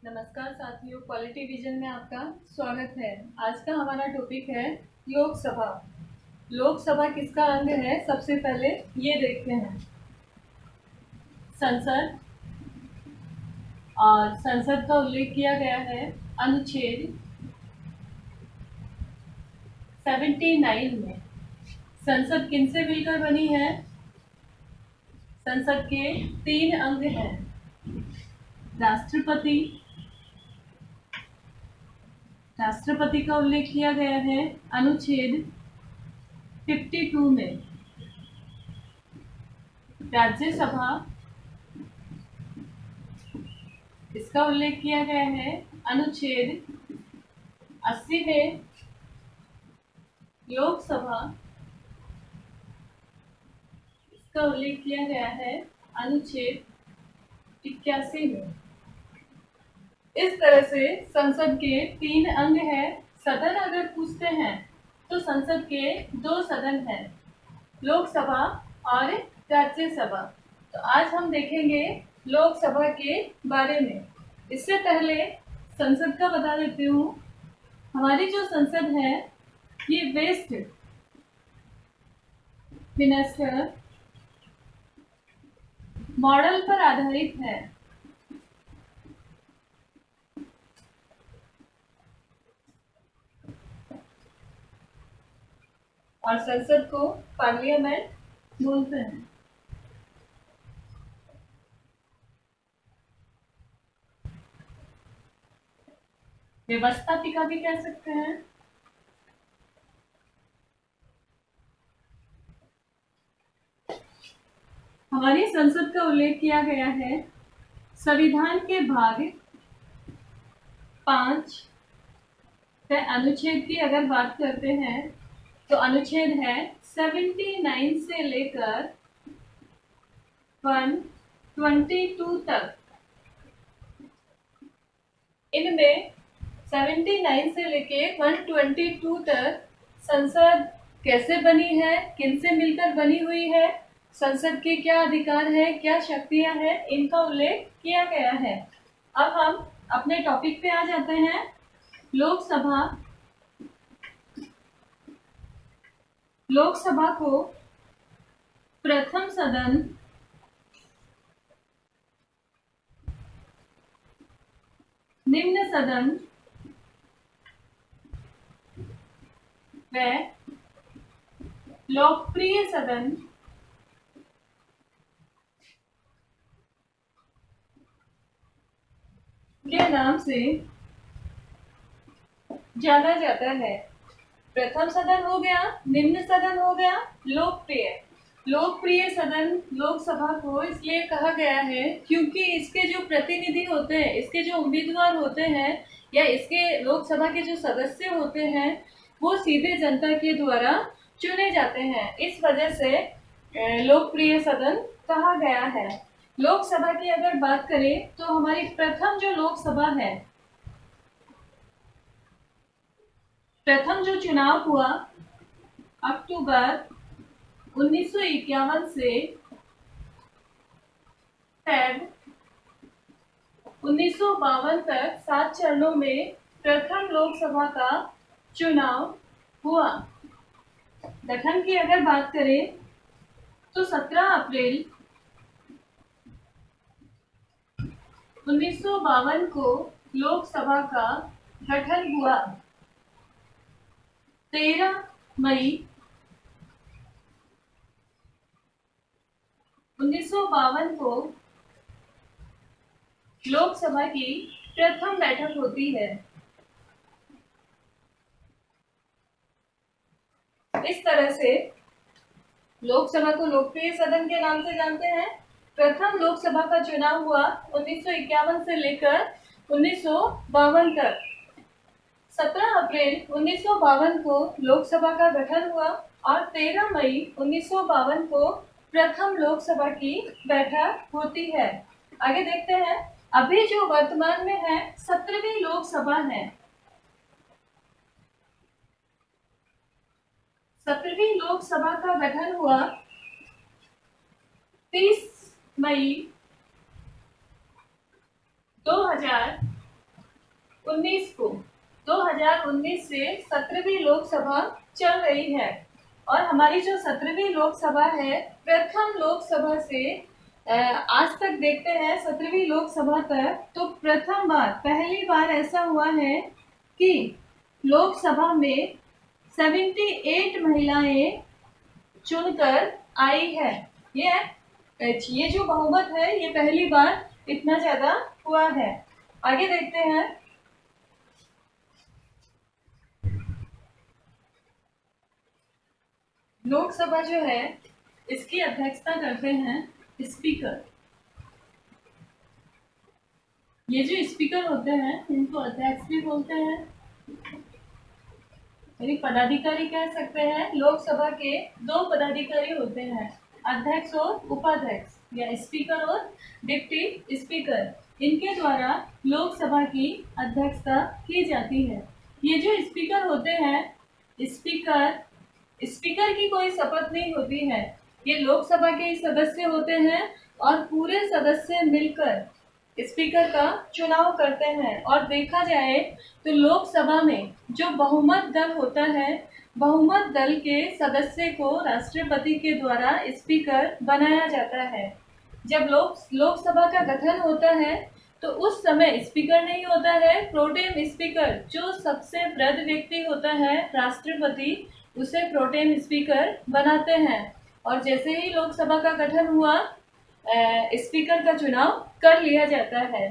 नमस्कार साथियों, quality vision में आपका स्वागत है। आज का हमारा टॉपिक है लोकसभा। लोकसभा किसका अंग है, सबसे पहले ये देखते हैं। संसद, और संसद का उल्लेख किया गया है अनुच्छेद 79 में। संसद किनसे मिलकर बनी है? संसद के 3 अंग हैं। राष्ट्रपति का उल्लेख किया गया है अनुच्छेद 52 में। राज्यसभा, इसका उल्लेख किया गया है अनुच्छेद 80 में। लोकसभा, इसका उल्लेख किया गया है अनुच्छेद 81 में। इस तरह से संसद के 3 अंग हैं। सदन अगर पूछते हैं तो संसद के 2 सदन हैं, लोकसभा और राज्यसभा। तो आज हम देखेंगे लोकसभा के बारे में। इससे पहले संसद का बता देती हूँ। हमारी जो संसद है ये वेस्ट मिनिस्टर मॉडल पर आधारित है। और संसद को पार्लियामेंट बोलते हैं। व्यवस्थापिका भी कह सकते हैं। हमारी संसद का उल्लेख किया गया है संविधान के भाग 5 के अनुच्छेद की अगर बात करते हैं तो अनुच्छेद है 79 से लेकर 122 तक। इनमें 79 से लेके 122 तक संसद कैसे बनी है, किनसे मिलकर बनी हुई है, संसद के क्या अधिकार है, क्या शक्तियां हैं, इनका उल्लेख किया गया है। अब हम अपने टॉपिक पे आ जाते हैं। लोकसभा, लोकसभा को प्रथम सदन, निम्न सदन व लोकप्रिय सदन के नाम से जाना जाता है। प्रथम सदन हो गया, निम्न सदन हो गया, लोकप्रिय। लोकप्रिय सदन लोकसभा को इसलिए कहा गया है क्योंकि इसके जो प्रतिनिधि होते हैं, इसके जो उम्मीदवार होते हैं या इसके लोकसभा के जो सदस्य होते हैं वो सीधे जनता के द्वारा चुने जाते हैं। इस वजह से लोकप्रिय सदन कहा गया है। लोकसभा की अगर बात करें तो हमारी प्रथम जो लोकसभा है, प्रथम जो चुनाव हुआ अक्टूबर 1951 से फेब 1952 तक 7 चरणों में प्रथम लोकसभा का चुनाव हुआ। गठन की अगर बात करें तो 17 अप्रैल 1952 को लोकसभा का गठन हुआ। 13 मई 1952 को लोकसभा की प्रथम बैठक होती है। इस तरह से लोकसभा को लोकप्रिय सदन के नाम से जानते हैं। प्रथम लोकसभा का चुनाव हुआ 1951 से लेकर 1952 तक। 17 अप्रैल 1952 को लोकसभा का गठन हुआ और 13 मई 1952 को प्रथम लोकसभा की बैठक होती है। आगे देखते हैं। अभी जो वर्तमान में है 17वीं लोकसभा है। 17वीं लोकसभा का गठन हुआ 30 मई 2000 2019 को 2019 से 17वीं लोकसभा चल रही है। और हमारी जो 17वीं लोकसभा है, प्रथम लोकसभा से आज तक देखते हैं 17वीं लोकसभा तक, तो प्रथम बार पहली बार ऐसा हुआ है कि लोकसभा में 78 महिलाएं चुनकर आई है। ये जो बहुमत है, ये पहली बार इतना ज्यादा हुआ है। आगे देखते हैं। लोकसभा जो है, इसकी अध्यक्षता करते हैं स्पीकर। ये जो स्पीकर होते हैं, इनको अध्यक्ष भी बोलते हैं, यानी पदाधिकारी कह सकते हैं। लोकसभा के दो पदाधिकारी होते हैं, अध्यक्ष और उपाध्यक्ष, या स्पीकर और डिप्टी स्पीकर। इनके द्वारा लोकसभा की अध्यक्षता की जाती है। ये जो स्पीकर होते हैं, स्पीकर की कोई शपथ नहीं होती है। ये लोकसभा के ही सदस्य होते हैं और पूरे सदस्य मिलकर स्पीकर का चुनाव करते हैं। और देखा जाए तो लोकसभा में जो बहुमत दल होता है, बहुमत दल के सदस्य को राष्ट्रपति के द्वारा स्पीकर बनाया जाता है। जब लोकसभा का गठन होता है तो उस समय स्पीकर नहीं होता है, प्रोटेम स्पीकर, जो सबसे वृद्ध व्यक्ति होता है राष्ट्रपति, उसे प्रोटेम स्पीकर बनाते हैं। और जैसे ही लोकसभा का गठन हुआ, स्पीकर का चुनाव कर लिया जाता है।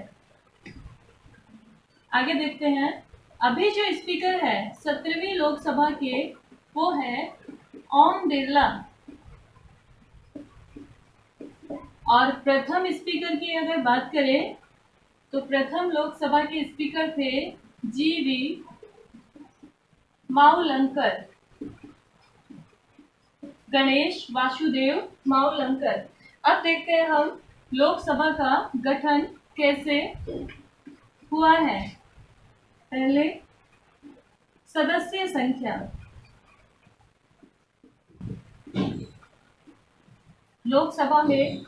आगे देखते हैं। अभी जो स्पीकर है 17वीं लोकसभा के, वो है ओम बिरला। और प्रथम स्पीकर की अगर बात करें तो प्रथम लोकसभा के स्पीकर थे जी.वी. मावलंकर, गणेश वासुदेव मावलंकर। अब देखते हैं हम लोकसभा का गठन कैसे हुआ है। पहले सदस्य संख्या। लोकसभा में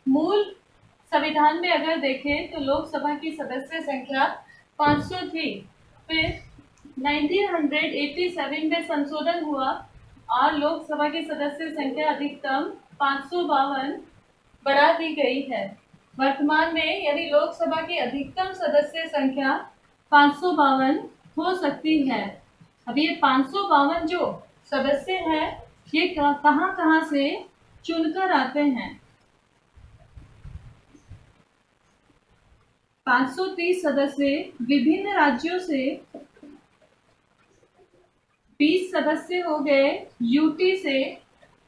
मूल संविधान में अगर देखें तो लोकसभा की सदस्य संख्या 500 थी। फिर 1987 में संशोधन हुआ और लोकसभा की सदस्य संख्या अधिकतम 552 बढ़ा दी गई है। वर्तमान में यदि लोकसभा की अधिकतम सदस्य संख्या 552 हो सकती है। अब ये 552 जो सदस्य हैं, ये कहाँ कहाँ से चुनकर आते हैं। 530 सदस्य विभिन्न राज्यों से, 20 सदस्य हो गए यूटी से,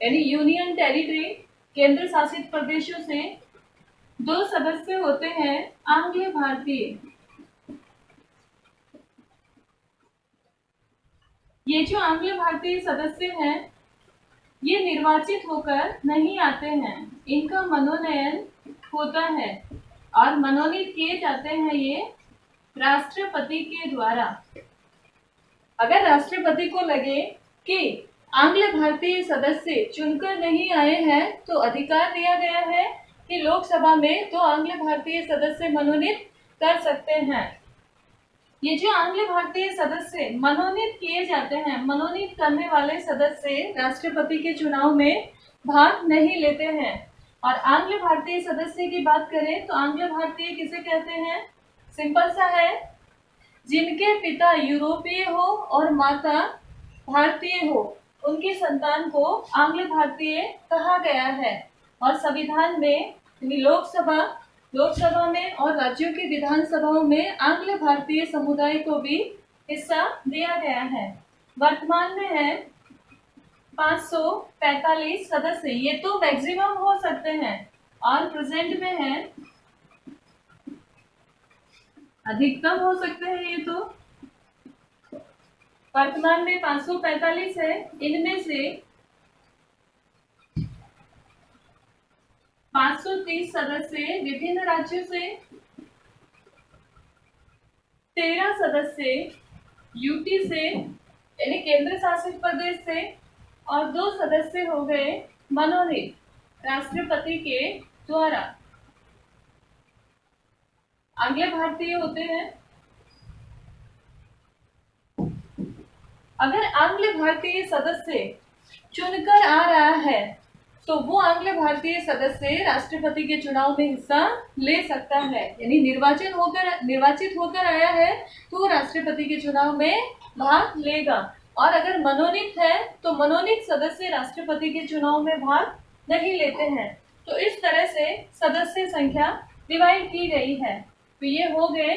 यानी यूनियन टेरिटरी, केंद्र शासित प्रदेशों से। 2 सदस्य होते हैं आंग्ल भारतीय। ये जो आंग्ल भारतीय सदस्य हैं, ये निर्वाचित होकर नहीं आते हैं, इनका मनोनयन होता है और मनोनीत किए जाते हैं ये राष्ट्रपति के द्वारा। अगर राष्ट्रपति को लगे कि आंग्ल भारतीय सदस्य चुनकर नहीं आए हैं, तो अधिकार दिया गया है कि लोकसभा में तो आंग्ल भारतीय सदस्य मनोनीत कर सकते हैं। ये जो आंग्ल भारतीय सदस्य मनोनीत किए जाते हैं, मनोनीत करने वाले सदस्य राष्ट्रपति के चुनाव में भाग नहीं लेते हैं। और आंग्ल भारतीय सदस्य की बात करें तो आंग्ल भारतीय किसे कहते हैं? सिंपल सा है, जिनके पिता यूरोपीय हो और माता भारतीय हो, उनकी संतान को आंग्ल भारतीय कहा गया है। और संविधान में, लोकसभा में और राज्यों की विधानसभाओं में आंग्ल भारतीय समुदाय को भी हिस्सा दिया गया है। वर्तमान में है 545 सदस्य, ये तो मैक्सिमम हो सकते हैं, और प्रेजेंट में है अधिकतम हो सकते हैं। ये तो वर्तमान में 545 है। इनमें से 530 सदस्य विभिन्न राज्यों से, 13 सदस्य यूटी से, यानी केंद्र शासित प्रदेश से, और 2 सदस्य हो गए मनोनीत राष्ट्रपति के द्वारा। आंग्ल भारतीय होते हैं अगर आंग्ल भारतीय सदस्य चुनकर आ रहा है तो वो आंग्ल भारतीय सदस्य राष्ट्रपति के चुनाव में हिस्सा ले सकता है, यानी निर्वाचित होकर आया है तो वो राष्ट्रपति के चुनाव में भाग लेगा। और अगर मनोनीत है तो मनोनीत सदस्य राष्ट्रपति के चुनाव में भाग नहीं लेते हैं। तो इस तरह से सदस्य संख्या डिवाइड की गई है। तो ये हो गए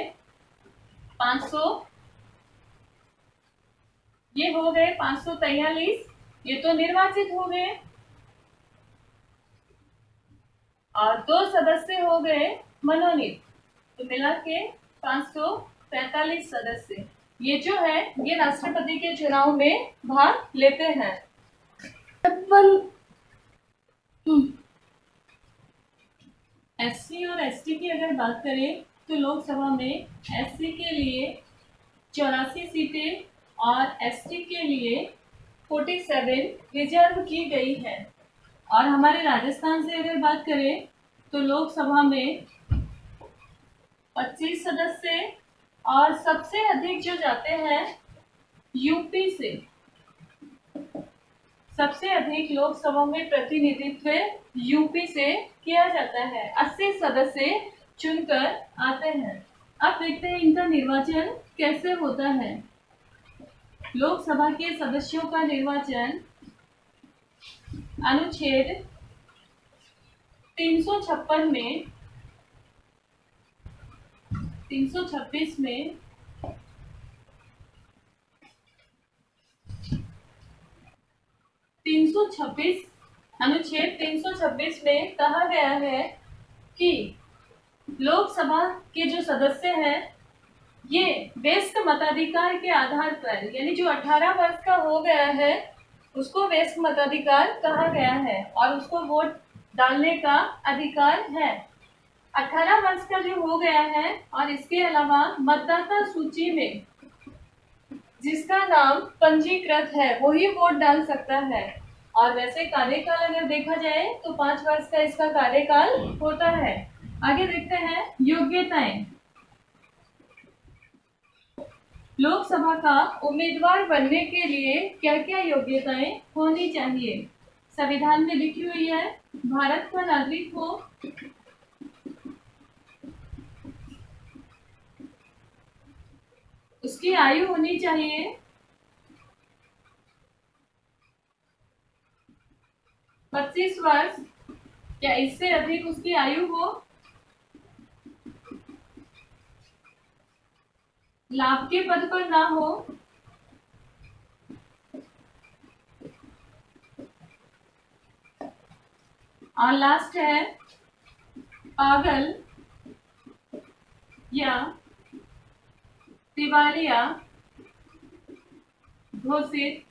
500, ये हो गए 543, ये तो निर्वाचित हो गए, और 2 सदस्य हो गए मनोनीत, तो मिला के 545 सदस्य ये जो है ये राष्ट्रपति के चुनाव में भाग लेते हैं। एससी और एसटी की अगर बात करें तो लोकसभा में एससी के लिए 84 सीटें और एसटी के लिए 47 रिजर्व की गई है। और हमारे राजस्थान से अगर बात करें तो लोकसभा में 25 सदस्य, और सबसे अधिक जो जाते हैं यूपी से, सबसे अधिक लोकसभा में प्रतिनिधित्व यूपी से किया जाता है, 80 सदस्य चुनकर आते हैं। अब देखते हैं इनका निर्वाचन कैसे होता है। लोकसभा के सदस्यों का निर्वाचन अनुच्छेद 356 में 326 में अनुच्छेद 326 में कहा गया है कि लोकसभा के जो सदस्य हैं ये वयस्क मताधिकार के आधार पर, यानी जो 18 वर्ष का हो गया है उसको वयस्क मताधिकार कहा गया है और उसको वोट डालने का अधिकार है। 18 वर्ष का जो हो गया है और इसके अलावा मतदाता सूची में जिसका नाम पंजीकृत है वही वोट डाल सकता है। और वैसे कार्यकाल अगर देखा जाए तो 5 वर्ष का इसका कार्यकाल होता है। आगे देखते हैं योग्यताएं। लोकसभा का उम्मीदवार बनने के लिए क्या क्या योग्यताएं होनी चाहिए, संविधान में लिखी हुई है। भारत का नागरिक हो, उसकी आयु होनी चाहिए 25 वर्ष या इससे अधिक उसकी आयु हो, लाभ के पद पर ना हो, और लास्ट है पागल या दिवालिया घोषित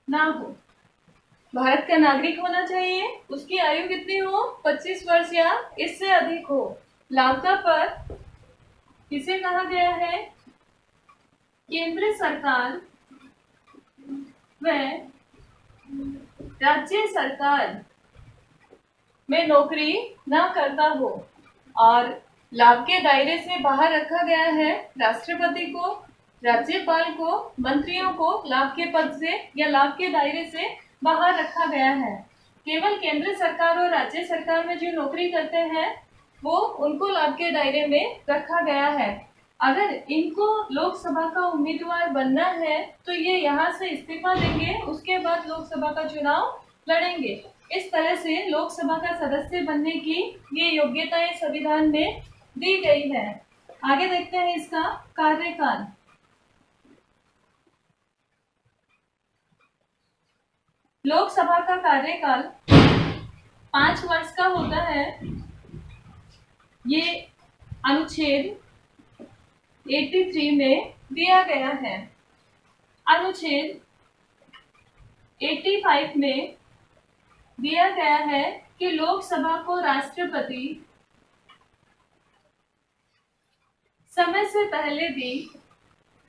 ना हो। भारत का नागरिक होना चाहिए, उसकी आयु कितनी हो, 25 वर्ष या इससे अधिक हो। लाभ का पद किसे कहा गया है, केंद्र सरकार व राज्य सरकार में नौकरी ना करता हो। और लाभ के दायरे से बाहर रखा गया है राष्ट्रपति को, राज्यपाल को, मंत्रियों को लाभ के पद से या लाभ के दायरे से बाहर रखा गया है। केवल केंद्र सरकार और राज्य सरकार में जो नौकरी करते हैं वो उनको लाभ के दायरे में रखा गया है। अगर इनको लोकसभा का उम्मीदवार बनना है तो ये यहाँ से इस्तीफा देंगे, उसके बाद लोकसभा का चुनाव लड़ेंगे। इस तरह से लोकसभा का सदस्य बनने की ये योग्यताएं संविधान में दी गई है। आगे देखते हैं इसका कार्यकाल। लोकसभा का कार्यकाल 5 वर्ष का होता है। ये अनुच्छेद 83 में दिया गया है। अनुच्छेद 85 में दिया गया है कि लोकसभा को राष्ट्रपति समय से पहले भी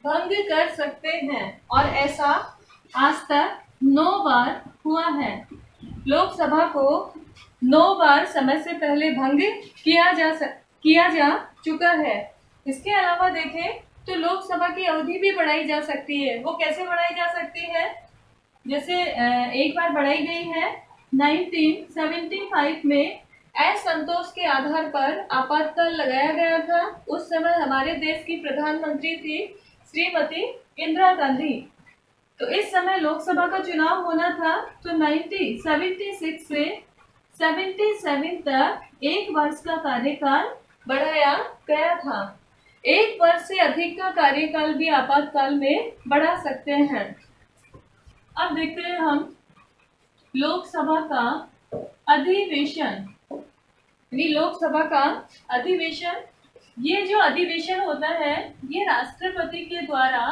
भंग कर सकते हैं और ऐसा आज तक 9 बार हुआ है। लोकसभा को 9 बार समय से पहले भंग किया जा चुका है। इसके अलावा देखें तो लोकसभा की अवधि भी बढ़ाई जा सकती है। वो कैसे बढ़ाई जा सकती है? जैसे एक बार बढ़ाई गई है 1975 में असंतोष के आधार पर आपातकाल लगाया गया था। उस समय हमारे देश की प्रधानमंत्री थी श्रीमती इंदिरा गांधी। तो इस समय लोकसभा का चुनाव होना था, तो 1976 से 77 तक 1 वर्ष का कार्यकाल बढ़ाया गया था। 1 वर्ष से अधिक का कार्यकाल भी आपातकाल में बढ़ा सकते हैं। अब देखते हैं हम लोकसभा का अधिवेशन। लोकसभा का अधिवेशन, ये जो अधिवेशन होता है ये राष्ट्रपति के द्वारा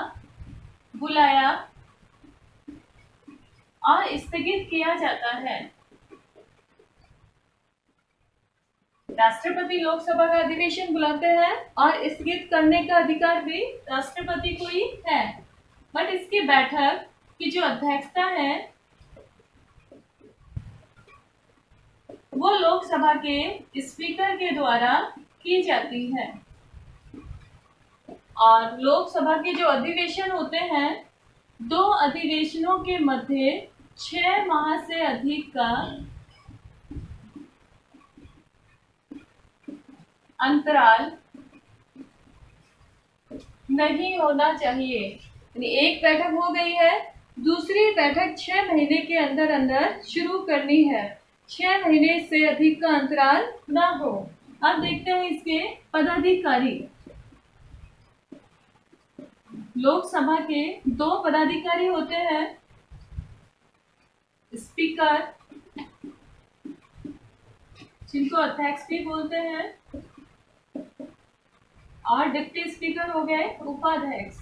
बुलाया और स्थगित किया जाता है। राष्ट्रपति लोकसभा का अधिवेशन बुलाते हैं और स्थगित करने का अधिकार भी राष्ट्रपति को ही है। बट इसकी बैठक की जो अध्यक्षता है वो लोकसभा के स्पीकर के द्वारा की जाती है। और लोकसभा के जो अधिवेशन होते हैं, 2 अधिवेशनों के मध्य 6 माह से अधिक का अंतराल नहीं होना चाहिए। यानी एक बैठक हो गई है, दूसरी बैठक 6 महीने के अंदर अंदर शुरू करनी है। 6 महीने से अधिक का अंतराल ना हो। अब देखते हैं इसके पदाधिकारी। लोकसभा के 2 पदाधिकारी होते हैं, स्पीकर जिनको अध्यक्ष भी बोलते हैं, और डिप्टी स्पीकर हो गए उपाध्यक्ष।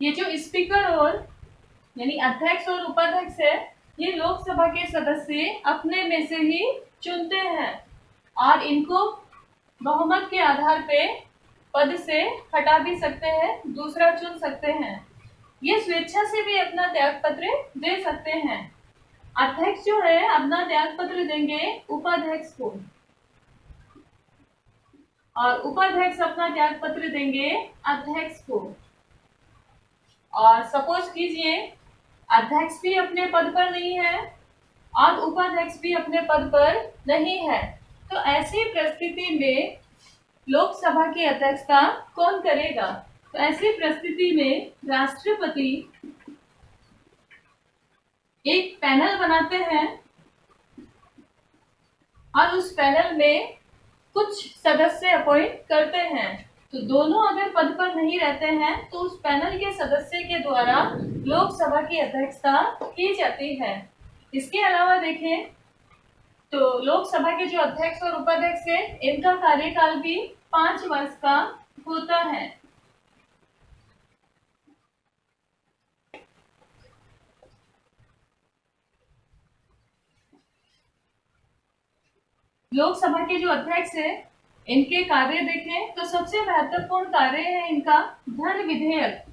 ये जो स्पीकर और यानी अध्यक्ष और उपाध्यक्ष है, ये लोकसभा के सदस्य अपने में से ही चुनते हैं और इनको बहुमत के आधार पे पद से हटा भी सकते हैं, दूसरा चुन सकते हैं। ये स्वेच्छा से भी अपना त्याग पत्र दे सकते हैं। अध्यक्ष जो है अपना त्याग पत्र देंगे उपाध्यक्ष को, और उपाध्यक्ष अपना त्याग पत्र देंगे अध्यक्ष को। और सपोज कीजिए अध्यक्ष भी अपने पद पर नहीं है और उपाध्यक्ष भी अपने पद पर नहीं है, तो ऐसी परिस्थिति में लोकसभा की अध्यक्षता कौन करेगा? तो ऐसी परिस्थिति में राष्ट्रपति एक पैनल बनाते हैं और उस पैनल में कुछ सदस्य अपॉइंट करते हैं। तो दोनों अगर पद पर नहीं रहते हैं तो उस पैनल के सदस्य के द्वारा लोकसभा की अध्यक्षता की जाती है। इसके अलावा देखें तो लोकसभा के जो अध्यक्ष और उपाध्यक्ष है, इनका कार्यकाल भी 5 वर्ष का होता है। लोकसभा के जो अध्यक्ष है, इनके कार्य देखें तो सबसे महत्वपूर्ण कार्य है इनका धन विधेयक।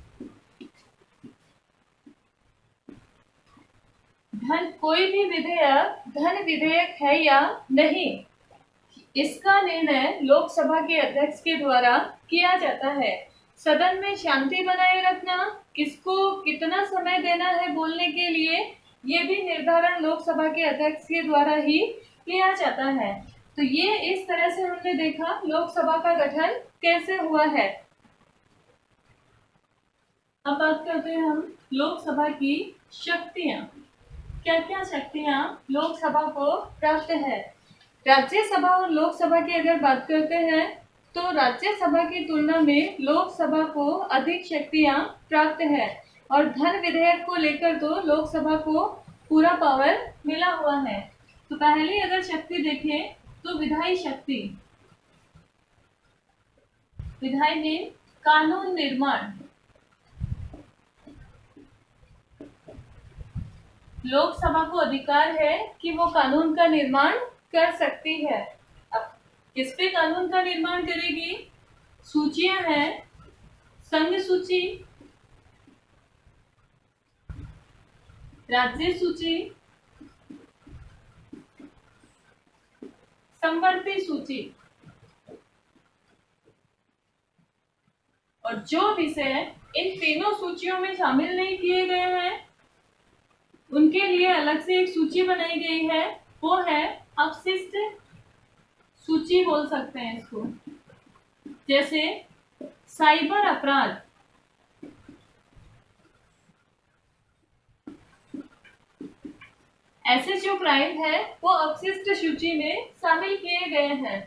कोई भी विधेयक धन विधेयक है या नहीं, इसका निर्णय लोकसभा के अध्यक्ष के द्वारा किया जाता है। सदन में शांति बनाए रखना, किसको कितना समय देना है बोलने के लिए, ये भी निर्धारण लोकसभा के अध्यक्ष के द्वारा ही किया जाता है। तो ये इस तरह से हमने देखा लोकसभा का गठन कैसे हुआ है। अब बात करते हैं हम लोकसभा की शक्तियां। क्या क्या शक्तियां लोकसभा को प्राप्त है? राज्यसभा और लोकसभा की अगर बात करते हैं तो राज्यसभा की तुलना में लोकसभा को अधिक शक्तियां प्राप्त है, और धन विधेयक को लेकर तो लोकसभा को पूरा पावर मिला हुआ है। तो पहली अगर शक्ति देखें तो विधायी शक्ति। विधायी में कानून निर्माण। लोकसभा को अधिकार है कि वो कानून का निर्माण कर सकती है। अब किस पे कानून का निर्माण करेगी? सूचियां हैं, संघ सूची, राज्य सूची, समवर्ती सूची। और जो विषय इन तीनों सूचियों में शामिल नहीं किए गए हैं उनके लिए अलग से एक सूची बनाई गई है, वो है अपशिष्ट सूची बोल सकते हैं इसको। जैसे साइबर अपराध, ऐसे जो क्राइम है वो अपशिष्ट सूची में शामिल किए गए हैं।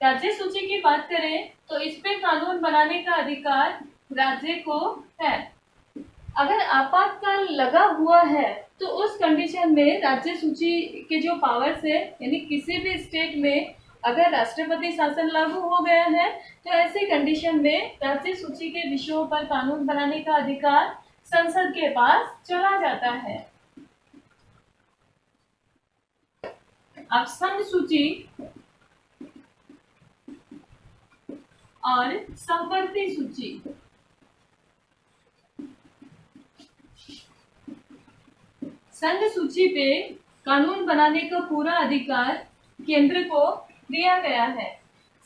राज्य सूची की बात करें तो इस पे कानून बनाने का अधिकार राज्य को है। अगर आपातकाल लगा हुआ है तो उस कंडीशन में राज्य सूची के जो पावर्स है, यानी किसी भी स्टेट में अगर राष्ट्रपति शासन लागू हो गया है तो ऐसी कंडीशन में राज्य सूची के विषयों पर कानून बनाने का अधिकार संसद के पास चला जाता है। अब संघ सूची और समवर्ती सूची। संघ सूची पे कानून बनाने का पूरा अधिकार केंद्र को दिया गया है।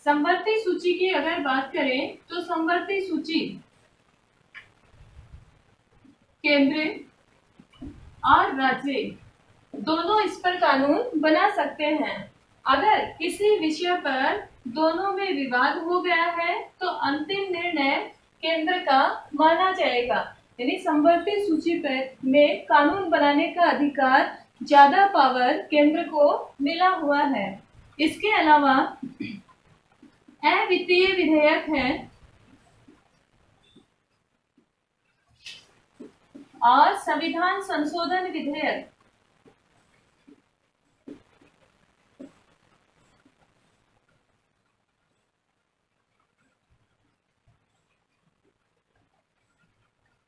समवर्ती सूची की अगर बात करें तो समवर्ती सूची केंद्र और राज्य दोनों इस पर कानून बना सकते हैं। अगर किसी विषय पर दोनों में विवाद हो गया है तो अंतिम निर्णय केंद्र का माना जाएगा। यानी समवर्ती सूची पर में कानून बनाने का अधिकार, ज्यादा पावर केंद्र को मिला हुआ है। इसके अलावा अवित्तीय विधेयक है और संविधान संशोधन विधेयक।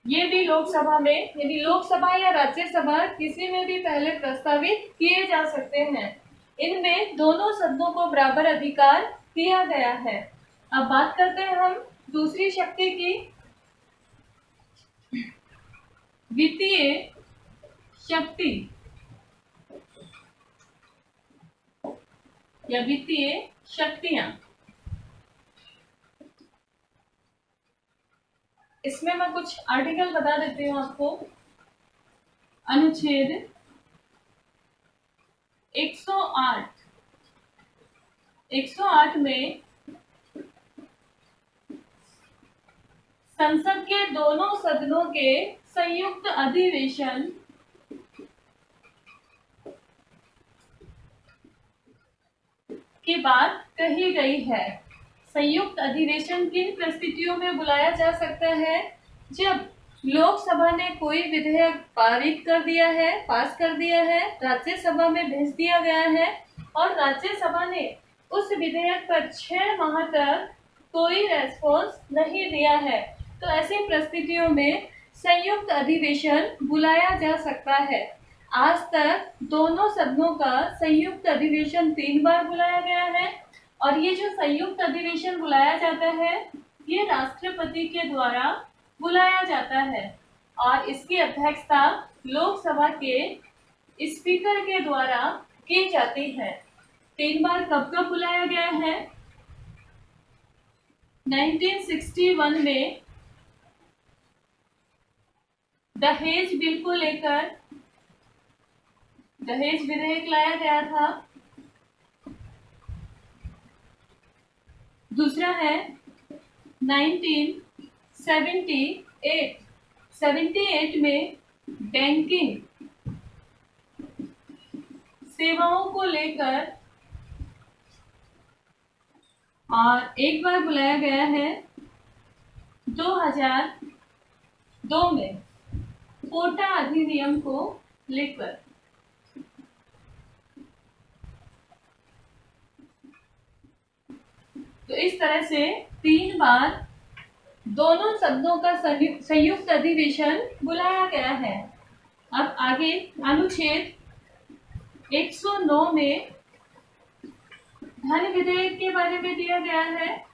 ये भी लोकसभा में, यदि लोकसभा या राज्यसभा किसी में भी पहले प्रस्तावित किए जा सकते हैं। इनमें दोनों सदनों को बराबर अधिकार दिया गया है। अब बात करते हैं हम दूसरी शक्ति की, वित्तीय शक्ति या वित्तीय शक्तियां। इसमें मैं कुछ आर्टिकल बता देती हूँ आपको। अनुच्छेद 108 में संसद के दोनों सदनों के संयुक्त अधिवेशन की बात कही गई है। संयुक्त अधिवेशन किन परिस्थितियों में बुलाया जा सकता है? जब लोकसभा ने कोई विधेयक पारित कर दिया है, पास कर दिया है, राज्यसभा में भेज दिया गया है और राज्यसभा ने उस विधेयक पर 6 माह तक कोई रेस्पॉन्स नहीं दिया है, तो ऐसी परिस्थितियों में संयुक्त अधिवेशन बुलाया जा सकता है। आज तक दोनों सदनों का संयुक्त अधिवेशन 3 बार बुलाया गया है और ये जो संयुक्त अधिवेशन बुलाया जाता है ये राष्ट्रपति के द्वारा बुलाया जाता है और इसकी अध्यक्षता लोकसभा के स्पीकर के द्वारा की जाती है। 3 बार कब कब बुलाया गया है? 1961 में दहेज बिल को लेकर दहेज विधेयक लाया गया था। दूसरा है 1978 में बैंकिंग सेवाओं को लेकर, और एक बार बुलाया गया है 2002 में कोटा अधिनियम को लेकर। तो इस तरह से 3 बार दोनों सदनों का संयुक्त अधिवेशन बुलाया गया है। अब आगे अनुच्छेद 109 में धन विधेयक के बारे में दिया गया है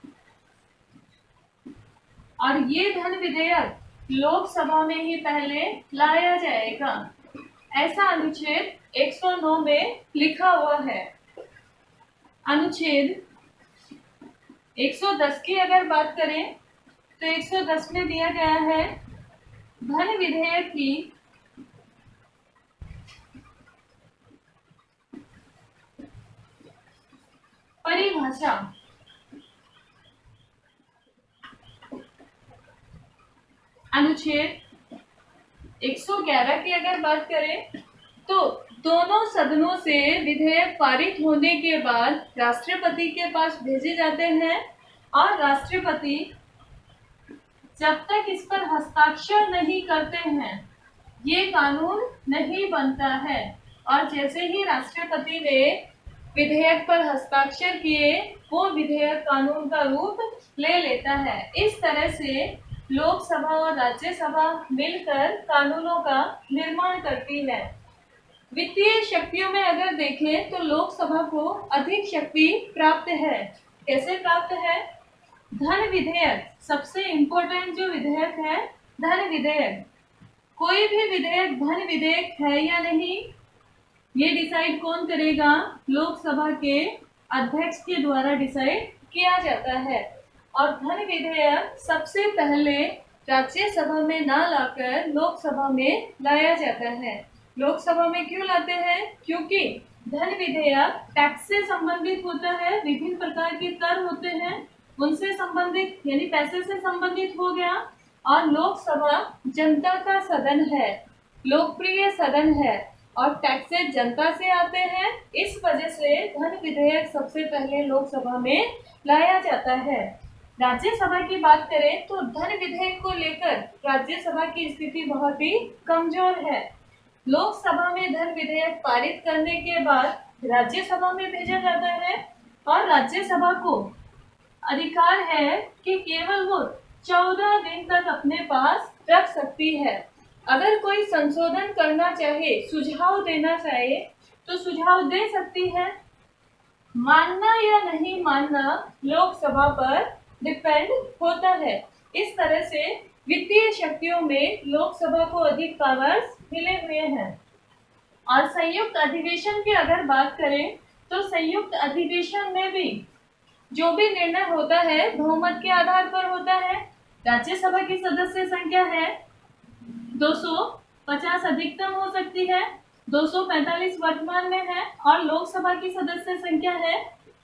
और ये धन विधेयक लोकसभा में ही पहले लाया जाएगा, ऐसा अनुच्छेद 109 में लिखा हुआ है। अनुच्छेद 110 की अगर बात करें तो 110 में दिया गया है धन विधेयक की परिभाषा। अनुच्छेद 111 की अगर बात करें तो दोनों सदनों से विधेयक पारित होने के बाद राष्ट्रपति के पास भेजे जाते हैं और राष्ट्रपति जब तक इस पर हस्ताक्षर नहीं करते हैं ये कानून नहीं बनता है। और जैसे ही राष्ट्रपति ने विधेयक पर हस्ताक्षर किए वो विधेयक कानून का रूप ले लेता है। इस तरह से लोकसभा और राज्यसभा मिलकर कानूनों का निर्माण करती है। वित्तीय शक्तियों में अगर देखें तो लोकसभा को अधिक शक्ति प्राप्त है। कैसे प्राप्त है? धन विधेयक सबसे इम्पोर्टेंट जो विधेयक है धन विधेयक। कोई भी विधेयक धन विधेयक है या नहीं ये डिसाइड कौन करेगा? लोकसभा के अध्यक्ष के द्वारा डिसाइड किया जाता है। और धन विधेयक सबसे पहले राज्यसभा में ना लाकर लोकसभा में लाया जाता है। लोकसभा में क्यों लाते हैं? क्योंकि धन विधेयक टैक्स से संबंधित होता है, विभिन्न प्रकार के कर होते हैं उनसे संबंधित यानी पैसे से संबंधित हो गया। और लोकसभा जनता का सदन है, लोकप्रिय सदन है और टैक्सेस जनता से आते हैं। इस वजह से धन विधेयक सबसे पहले लोकसभा में लाया जाता है। राज्यसभा की बात करें तो धन विधेयक को लेकर राज्यसभा की स्थिति बहुत ही कमजोर है। लोकसभा में धन विधेयक पारित करने के बाद राज्यसभा में भेजा जाता है और राज्यसभा को अधिकार है कि केवल वो 14 दिन तक अपने पास रख सकती है। अगर कोई संशोधन करना चाहे, सुझाव देना चाहे तो सुझाव दे सकती है। मानना या नहीं मानना लोकसभा पर डिपेंड होता है। इस तरह से वित्तीय शक्तियों में लोकसभा को अधिक पावर्स मिले हुए हैं। और संयुक्त अधिवेशन की अगर बात करें तो संयुक्त अधिवेशन में भी जो भी निर्णय होता है बहुमत के आधार पर होता है। राज्यसभा की सदस्य संख्या है 250 अधिकतम हो सकती है, 245 वर्तमान में है और लोकसभा की सदस्य संख्या है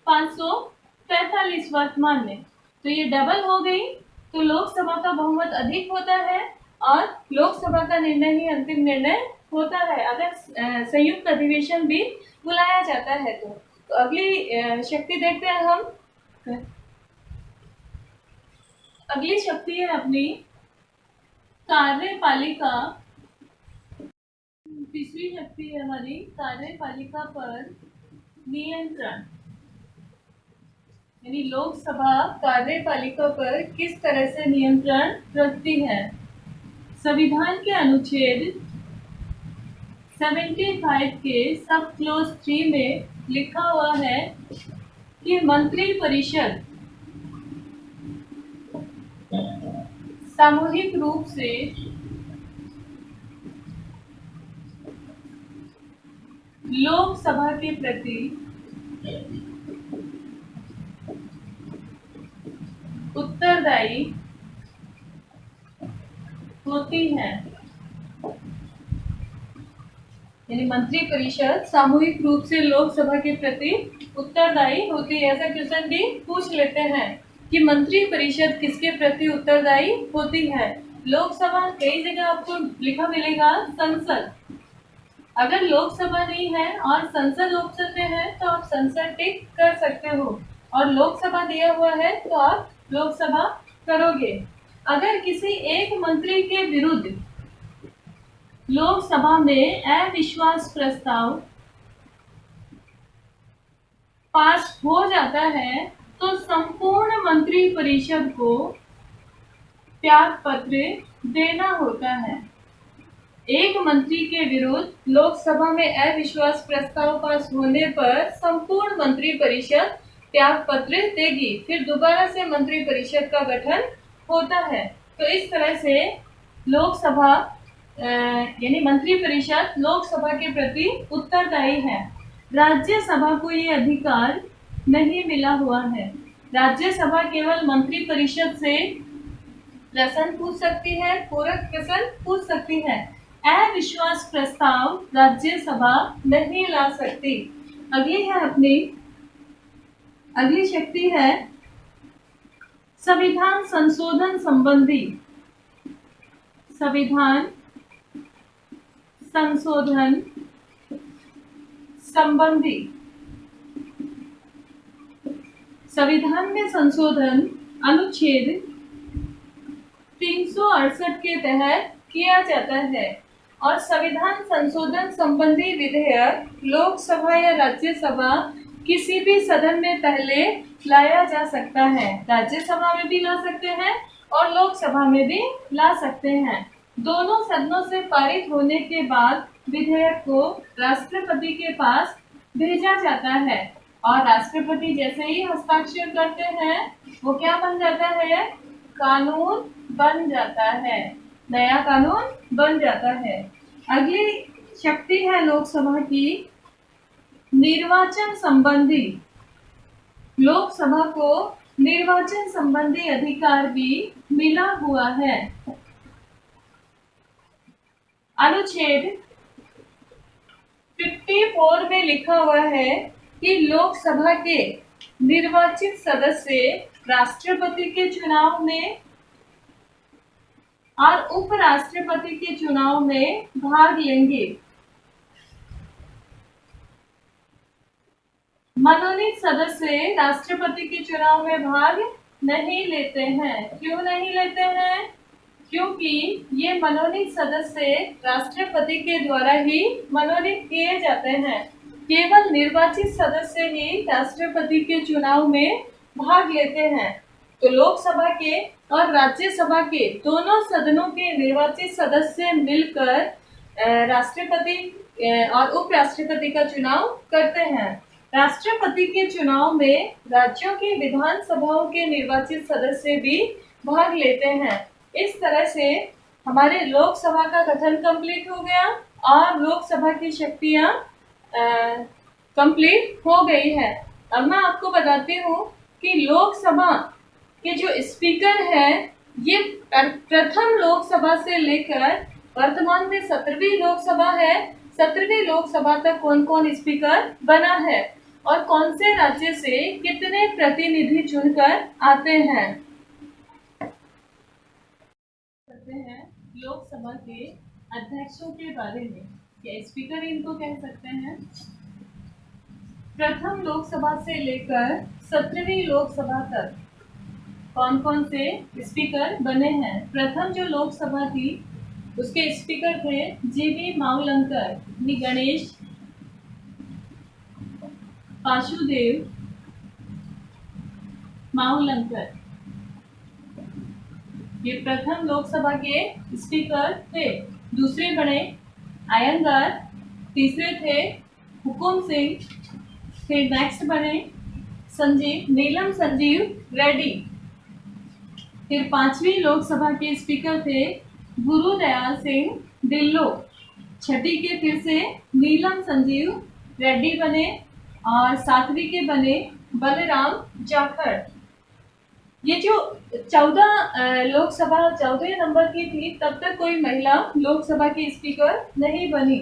545 वर्तमान में। तो ये डबल हो गई। तो लोकसभा का बहुमत अधिक होता है और लोकसभा का निर्णय ही अंतिम निर्णय होता है अगर संयुक्त अधिवेशन भी बुलाया जाता है। तो अगली शक्ति देखते हैं हम। अगली शक्ति है अपनी कार्यपालिका। तीसरी शक्ति है हमारी कार्यपालिका पर नियंत्रण, यानी लोकसभा कार्यपालिका पर किस तरह से नियंत्रण रखती है। संविधान के अनुच्छेद 75 के सब क्लोज 3 में लिखा हुआ है कि मंत्री परिषद सामूहिक रूप से लोकसभा के प्रति उत्तरदायी होती है। यानी मंत्री परिषद सामूहिक रूप से लोकसभा के प्रति उत्तरदायी होती है। ऐसा क्वेश्चन भी पूछ लेते हैं कि मंत्री परिषद किसके प्रति उत्तरदायी होती है। लोकसभा कई जगह आपको लिखा मिलेगा संसद। अगर लोकसभा नहीं है और संसद ऑप्शन में है तो आप संसद टिक कर सकते हो और लोकसभा दिया हुआ है तो आप लोकसभा करोगे। अगर किसी एक मंत्री के विरुद्ध लोकसभा में अविश्वास प्रस्ताव पास हो जाता है तो संपूर्ण मंत्री परिषद को त्याग पत्र देना होता है। एक मंत्री के विरुद्ध लोकसभा में अविश्वास प्रस्ताव पास होने पर संपूर्ण मंत्री परिषद त्याग पत्र देगी, फिर दोबारा से मंत्री परिषद का गठन होता है। तो इस तरह से लोकसभा यानी मंत्री परिषद लोकसभा के प्रति उत्तरदायी है। राज्यसभा को ये अधिकार नहीं मिला हुआ है। राज्यसभा केवल मंत्री परिषद से प्रश्न पूछ सकती है, पूरक प्रश्न पूछ सकती है। अविश्वास प्रस्ताव राज्यसभा नहीं ला सकती। अगली है अपनी अगली शक्ति है संविधान संशोधन संबंधी। संविधान संशोधन संबंधी। संविधान में संशोधन अनुच्छेद 368 के तहत किया जाता है और संविधान संशोधन संबंधी विधेयक लोकसभा या राज्यसभा किसी भी सदन में पहले लाया जा सकता है। राज्यसभा में भी ला सकते हैं और लोकसभा में भी ला सकते हैं। दोनों सदनों से पारित होने के बाद विधेयक को राष्ट्रपति के पास भेजा जाता है और राष्ट्रपति जैसे ही हस्ताक्षर करते हैं वो क्या बन जाता है? कानून बन जाता है, नया कानून बन जाता है। अगली शक्ति है लोकसभा की निर्वाचन संबंधी। लोकसभा को निर्वाचन संबंधी अधिकार भी मिला हुआ है। अनुच्छेद 54 में लिखा हुआ है कि लोकसभा के निर्वाचित सदस्य राष्ट्रपति के चुनाव में और उपराष्ट्रपति के चुनाव में भाग लेंगे। मनोनीत सदस्य राष्ट्रपति के चुनाव में भाग नहीं लेते हैं। क्यों नहीं लेते हैं? क्योंकि ये मनोनीत सदस्य राष्ट्रपति के द्वारा ही मनोनीत किए जाते हैं। केवल निर्वाचित सदस्य ही राष्ट्रपति के चुनाव में भाग लेते हैं। तो लोकसभा के और राज्यसभा के दोनों सदनों के निर्वाचित सदस्य मिलकर राष्ट्रपति और उपराष्ट्रपति का चुनाव करते हैं। राष्ट्रपति के चुनाव में राज्यों की विधानसभाओं के निर्वाचित सदस्य भी भाग लेते हैं। इस तरह से हमारे लोकसभा का गठन कंप्लीट हो गया और लोकसभा की शक्तियां कंप्लीट हो गई है। अब मैं आपको बताती हूँ कि लोकसभा के जो स्पीकर हैं ये प्रथम लोकसभा से लेकर वर्तमान में 17वीं लोकसभा है। 17वीं लोकसभा तक कौन कौन स्पीकर बना है और कौन से राज्य से कितने प्रतिनिधि चुनकर आते हैं। लोकसभा के अध्यक्षों के बारे में, क्या स्पीकर इनको कह सकते हैं। प्रथम लोकसभा से लेकर 17वीं लोकसभा तक कौन कौन से स्पीकर बने हैं। प्रथम जो लोकसभा थी उसके स्पीकर थे जीवी मावलंकर, गणेश वासुदेव मावलंकर, ये प्रथम लोकसभा के स्पीकर थे। दूसरे बने अयंगार, तीसरे थे हुकुम सिंह, फिर नेक्स्ट बने नीलम संजीव रेड्डी। फिर 5वीं लोकसभा के स्पीकर थे गुरुदयाल सिंह ढिल्लो। छठी के फिर से नीलम संजीव रेड्डी बने और 7वीं के बने बलराम जाखड़। ये जो 14 लोकसभा 14 नंबर की थी तब तक कोई महिला लोकसभा की स्पीकर नहीं बनी।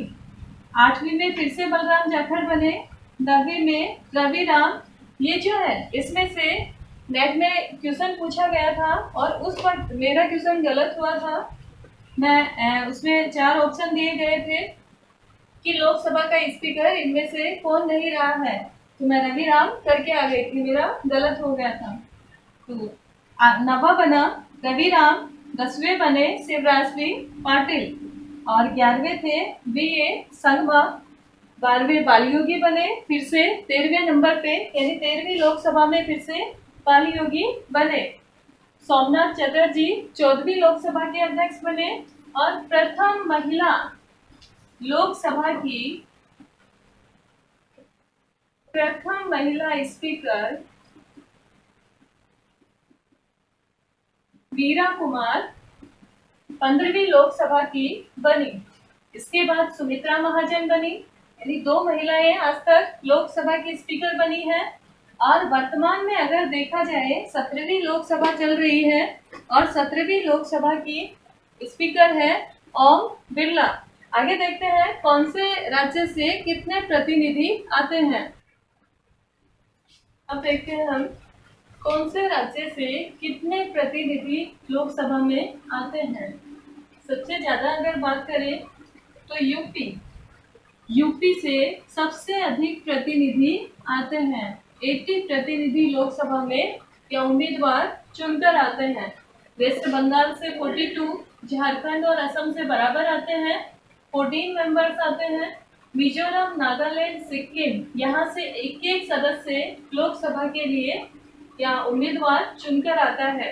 8वीं में फिर से बलराम जाखड़ बने। 9वीं में रवि राम। ये जो है इसमें से नेट में क्वेश्चन पूछा गया था और उस वक्त मेरा क्वेश्चन गलत हुआ था। मैं उसमें 4 ऑप्शन दिए गए थे कि लोकसभा का स्पीकर इनमें से कौन नहीं रहा है, तो मैं रवि राम करके आ गई थी, मेरा गलत हो गया था। तो 9वां बना रवि राम, 10वें बने शिवराज सिंह पाटिल और 11वें थे BA संगमा, 12वें बालयोगी बने। फिर से 13वें नंबर पे यानी 13वीं लोकसभा में फिर से बालयोगी बने। सोमनाथ चटर्जी 14वीं लोकसभा के अध्यक्ष बने और प्रथम महिला लोकसभा की प्रथम महिला स्पीकर वीरा कुमार 15वीं लोकसभा की बनी। इसके बाद सुमित्रा महाजन बनी, यानी 2 महिलाएं आज तक लोकसभा की स्पीकर बनी हैं। और वर्तमान में अगर देखा जाए 17वीं लोकसभा चल रही है और 17वीं लोकसभा की स्पीकर है ओम बिरला। आगे देखते हैं कौन से राज्य से कितने प्रतिनिधि आते हैं। अब देखते हैं हम कौन से राज्य से कितने प्रतिनिधि लोकसभा में आते हैं। सबसे ज्यादा अगर बात करें तो यूपी से सबसे अधिक प्रतिनिधि आते हैं। 80 प्रतिनिधि लोकसभा में या उम्मीदवार चुनकर आते हैं। वेस्ट बंगाल से 42, झारखंड और असम से बराबर आते हैं, 14 मेंबर्स आते हैं। मिजोरम, नागालैंड, सिक्किम यहाँ से एक एक सदस्य लोकसभा के लिए या उम्मीदवार चुनकर आता है।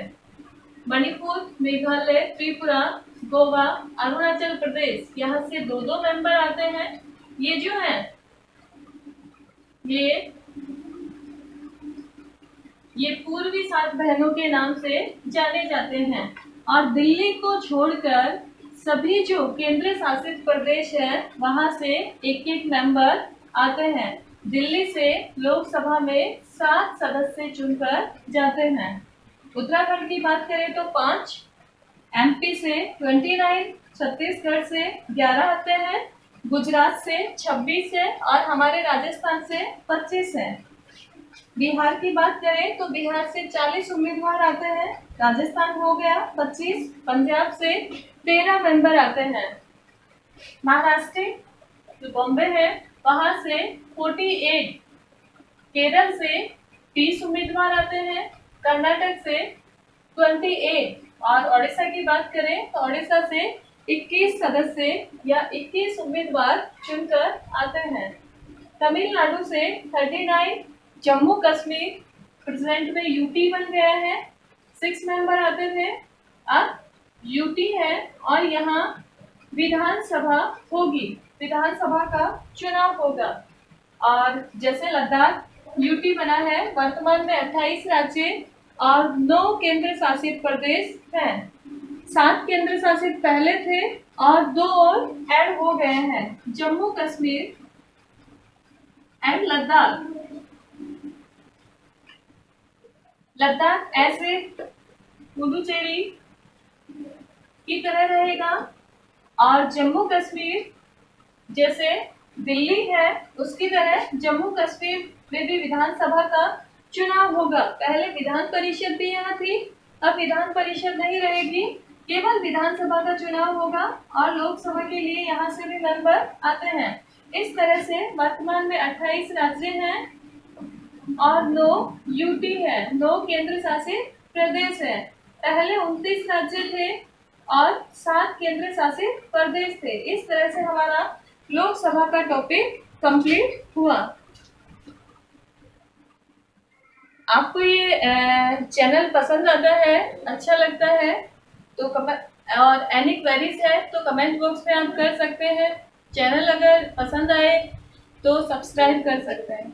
मणिपुर, मेघालय, त्रिपुरा, गोवा, अरुणाचल प्रदेश यहाँ से 2-2 मेंबर आते हैं। ये जो है ये पूर्वी 7 बहनों के नाम से जाने जाते हैं। और दिल्ली को छोड़कर सभी जो केंद्र शासित प्रदेश है वहां से एक एक मेंबर आते हैं। दिल्ली से लोकसभा में 7 सदस्य चुनकर जाते हैं। उत्तराखंड की बात करें तो 5, एमपी से 29, छत्तीसगढ़ से 11 आते हैं, गुजरात से 26 है और हमारे राजस्थान से 25 है। बिहार की बात करें तो बिहार से 40 उम्मीदवार आते हैं, राजस्थान हो गया 25, पंजाब से 13 मेंबर आते हैं। महाराष्ट्र जो बॉम्बे है वहां से 48, केरल से 30 उम्मीदवार आते हैं, कर्नाटक से 28 और ओडिशा की बात करें तो ओडिशा से 21 सदस्य या 21 उम्मीदवार चुनकर आते हैं। तमिलनाडु से 39, जम्मू कश्मीर प्रेजेंट में यूटी बन गया है, 6 मेंबर आते थे, अब यूटी है और यहाँ विधानसभा होगी, विधानसभा का चुनाव होगा। और जैसे लद्दाख यूटी बना है, वर्तमान में 28 राज्य और 9 केंद्र शासित प्रदेश हैं। 7 केंद्र शासित पहले थे और 2 और ऐड हो गए हैं, जम्मू कश्मीर एंड लद्दाख। लद्दाख ऐसे पुडुचेरी की तरह रहेगा और जम्मू कश्मीर जैसे दिल्ली है उसकी तरह जम्मू कश्मीर में भी विधानसभा का चुनाव होगा। पहले विधान परिषद भी यहाँ थी, अब विधान परिषद नहीं रहेगी, केवल विधानसभा का चुनाव होगा और लोकसभा के लिए यहाँ से भी मेंबर आते हैं। इस तरह से वर्तमान में 28 राज्य हैं और 9 यूटी है, 9 केंद्र शासित प्रदेश है। पहले 29 राज्य थे और 7 केंद्र शासित प्रदेश थे। इस तरह से हमारा लोकसभा का टॉपिक कंप्लीट हुआ। आपको ये चैनल पसंद आता है, अच्छा लगता है तो कमेंट और एनी क्वेरीज है तो कमेंट बॉक्स में आप कर सकते हैं। चैनल अगर पसंद आए तो सब्सक्राइब कर सकते हैं।